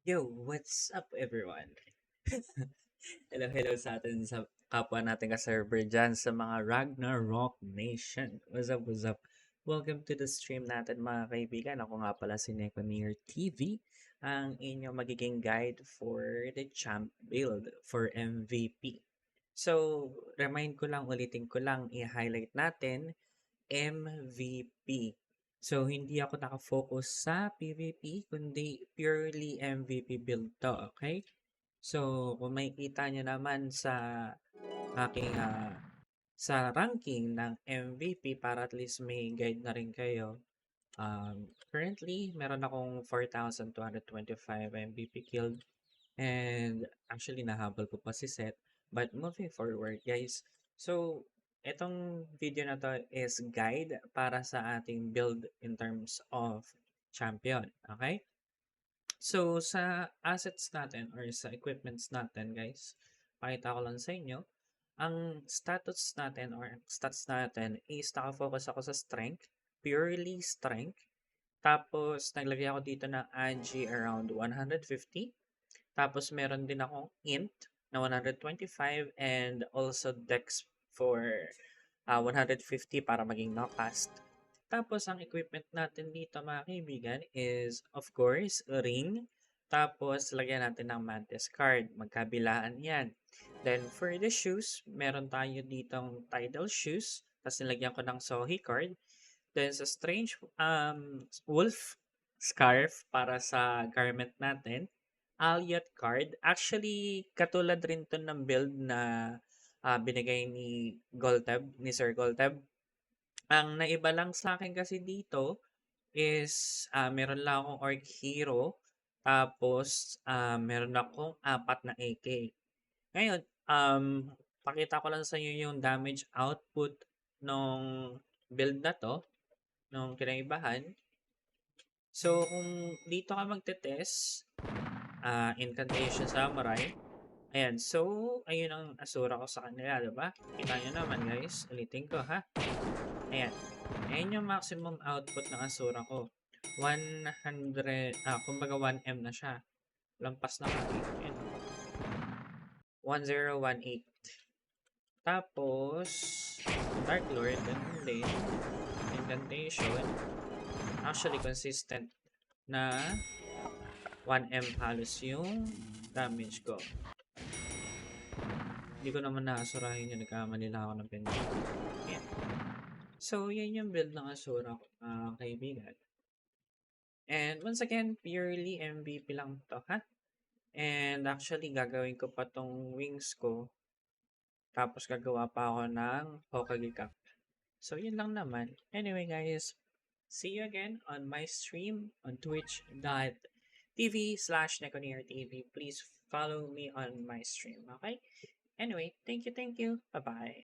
Yo, what's up everyone? Hello sa atin sa kapwa natin ka-server dyan sa mga Ragnarok Nation. What's up? Welcome to the stream natin mga kaibigan. Ako nga pala si Neconir TV, ang inyong magiging guide for the champ build for MVP. So, ulitin ko lang, i-highlight natin MVP. So, hindi ako nakafocus sa PvP, kundi purely MVP build to, okay? So, kung makikita nyo naman sa aking sa ranking ng MVP para at least may guide na rin kayo. Currently, meron akong 4,225 MVP killed and actually nahabol ko pa si Seth. But moving forward, guys, so itong video na to is guide para sa ating build in terms of champion. Okay? So, sa assets natin or sa equipments natin, guys, pakita ko lang sa inyo. Ang status natin or stats natin is nakafocus ako sa strength, purely strength. Tapos, naglagay ako dito ng AG around 150. Tapos, meron din akong int na 125 and also dex for 150 para maging knockcast. Tapos, ang equipment natin dito mga kaibigan is, of course, ring. Tapos, lagyan natin ng mantis card. Magkabilaan yan. Then, for the shoes, meron tayo ditong tidal shoes. Tapos, nilagyan ko ng sohi card. Then, sa strange wolf scarf para sa garment natin. Alyat card. Actually, katulad rin to ng build na binigay ni Golteb, ni Sir Golteb. Ang naiba lang sa akin kasi dito is meron lang akong Orc Hero, tapos meron akong 4 na AK. Ngayon, pakita ko lang sa inyo yung damage output nung build na to, nung kinaibahan. So, kung dito ka magte-test, Incantation Samurai, ayan. So, ayun ang asura ko sa kanila, diba? Kita nyo naman guys, ulitin ko ha. Ayan. Ayan yung maximum output ng Asura ko. 100, kumbaga 1M na siya. Lampas na kami. Ayan. 1018. Tapos, Dark Lord, ganun din. Incantation. Actually, consistent na 1M halos yung damage ko. Hindi ko naman naasurahin yung nagkamali lang ako ng penalty. Ayan. So, yan yung build ng Asura ko, kaibigan. And once again, purely MVP lang to, ha? And actually, gagawin ko pa tong wings ko. Tapos gagawa pa ako ng Hokage Cup. So, yun lang naman. Anyway, guys, see you again on my stream on twitch.tv/NeconierTV. Please follow me on my stream, okay? Anyway, thank you. Bye-bye.